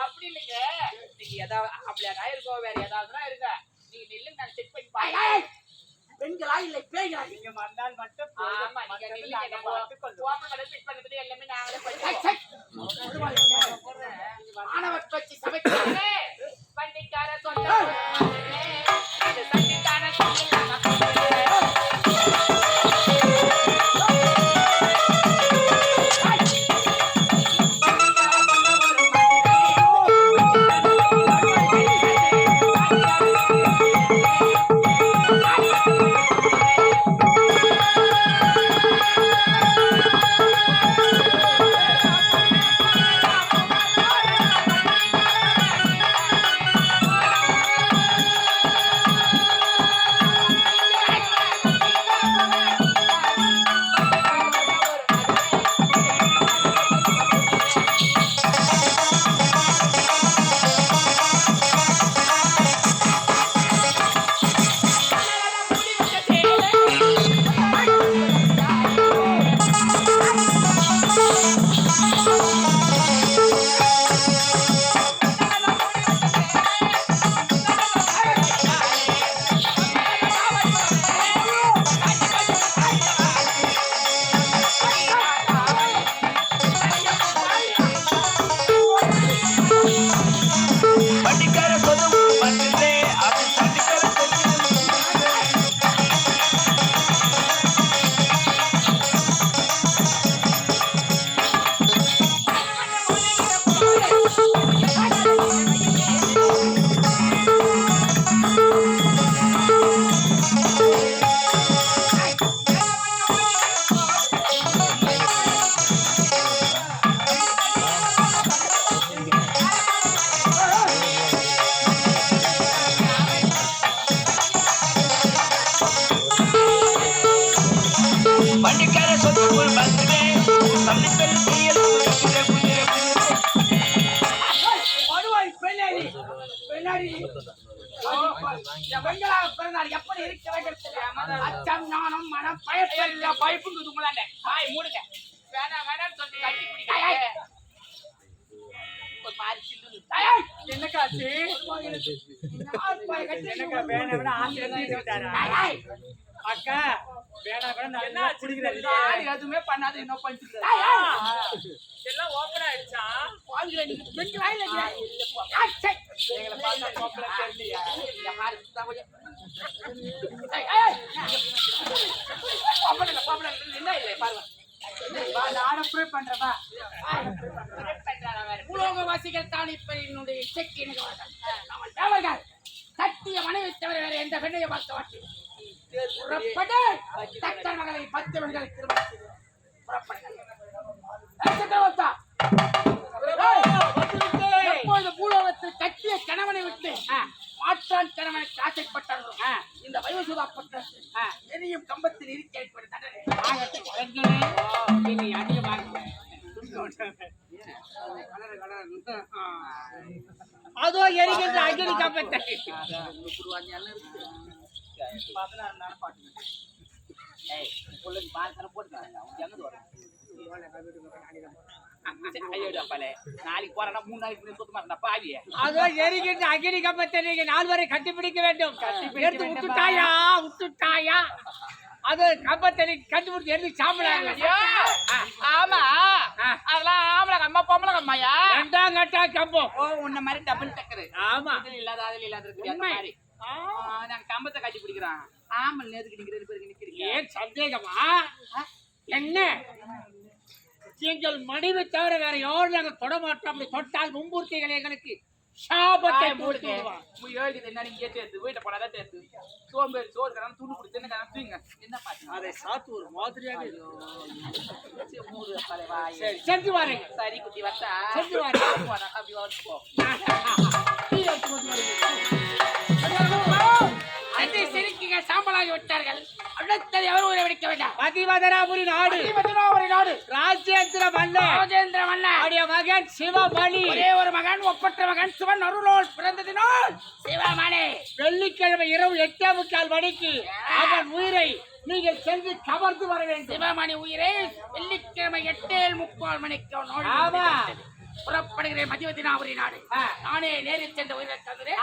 அப்படி இல்லைங்க, நீங்க ஏதாவது ஆம்பளையா இருக்கோம், வேற ஏதாவதுனா இருங்க. நீங்க நில்லுங்க, நான் செக் பண்ணி பாருங்க. பெண்களா இல்லை பேய்களா? நீங்க மறந்தால் மட்டும் ஆமா, நீங்க நில்லுங்க. ஓப்பன் ஃபிட் பண்ணது எல்லாமே நாங்களே பண்ணிடுவோம். மாணவர் பச்சி சமைக்கிறாங்க. பண்டிக்கார சொல்லுங்க. இந்த சண்டிக்கான சொல்லுங்க. எப்படி இருக்க வேண்டும்? அச்சம், ஞானம், மனம், பயப்பட பயப்புங்குது உங்களாண்ட. வாய் மூடுங்க. வேணாம் வேணாம்னு சொல்லிட்டு கட்டி பிடிக்காத. ஒரு மாதிரி சில்லுன்னு. என்னக்காச்சு? என்னக்கா வேணாம் வேணா ஆசை அக்கா வேணாம் வேணா நல்லா குடிக்கிறாரு. எதுவுமே பண்ணாத இன்னும் பண்ணிட்டு எல்லாம் ஓபன் ஆயிடுச்சா? வாங்குற நீங்க பெண் வாயில எங்களை பார்த்தா ஓபன் தெரியலையா? இந்த மாதிரி என்ன இல்லை பாருங்க. உலோகவாசிகள் தான் இப்ப என்னுடைய இச்சைக்கு தேவர்கள் சத்திய மனைவி தவிர வேற எந்த பெண்ணையை பார்க்க மாட்டேன். புறப்படு தக்க மகளை 10 பெண்களை திருமணம் எப்போது பூலோகத்தில் கட்டிய கணவனை விட்டு மாற்றான் கணவனுக்கு ஆசைப்பட்டார்களோ இந்த வயோசுதாப்பட்ட எதையும் கம்பத்தில் இருக்க அதோ எரிகின்ற அக்னி கம்பத்தை 16 நாள் பாட்டு நாளைக்கு போறா 3 நாளைக்கு சுத்தமா இருந்தா பாவி அதோ எரிகின்ற அக்னி கம்பத்தை நீங்க 4 வரை கட்டிப்பிடிக்க வேண்டும். எடுத்து விட்டுட்டாயா அது கம்பத்தை கண்டுபிடிச்சு எடுத்து சாப்பிடாங்க. ஆமா அதெல்லாம் ஆம்பளை அம்மா பொம்பளை அம்மாயா 2ஆம் கட்டா கம்பம். ஓ உன்ன மாதிரி டபுள் டக்கரு. ஆமா இதுல இல்லாத அதுல இல்லாத இருக்கு அந்த மாதிரி. நாங்க கம்பத்தை கட்டி பிடிக்கிறோம். ஆம்பளை நேருக்கு நீங்க 2 பேருக்கு நிக்கிறீங்க. ஏன் சந்தேகமா? என்ன எங்கள் மனைவி தவிர வேற யாரும் நாங்க தொட மாட்டோம். அப்படி தொட்டால் மும்பூர்த்திகள் எங்களுக்கு சாபத்தை போட்டு என்ன நீங்க சேர்த்து வீட்டை போனாதான் சேர்த்து சோம்பேறி சோறு கடன் துணி பிடிச்சி என்ன தூங்க என்ன பாத்து அதை சாத்து ஒரு மாதிரியாக சரி செஞ்சு வாருங்க. சரி குட்டி வந்தா செஞ்சு வாருங்க. அப்படி போ சிரிக்கீங்க சாம்பலாகி விட்டார்கள். அடுத்தது எவரும் உயிரை வெடிக்க வேண்டாம். பதிவதனாபுரி நாடு ராஜேந்திர மன்னன் அவருடைய மகன் சிவமணி ஒரே ஒரு மகன் ஒப்பற்ற மகன் சிவன் அருளோல் பிறந்ததினால் சிவமணி வெள்ளிக்கிழமை இரவு 8:45 மணிக்கு அவன் உயிரை நீங்கள் சென்று கவர்ந்து வர வேண்டும். சிவமணி உயிரை வெள்ளிக்கிழமை 8:45 மணிக்கு புறப்படுகிறேன். மதிவதினாபுரி நாடு நானே நேரில் சென்ற உயிரை தந்துறேன்.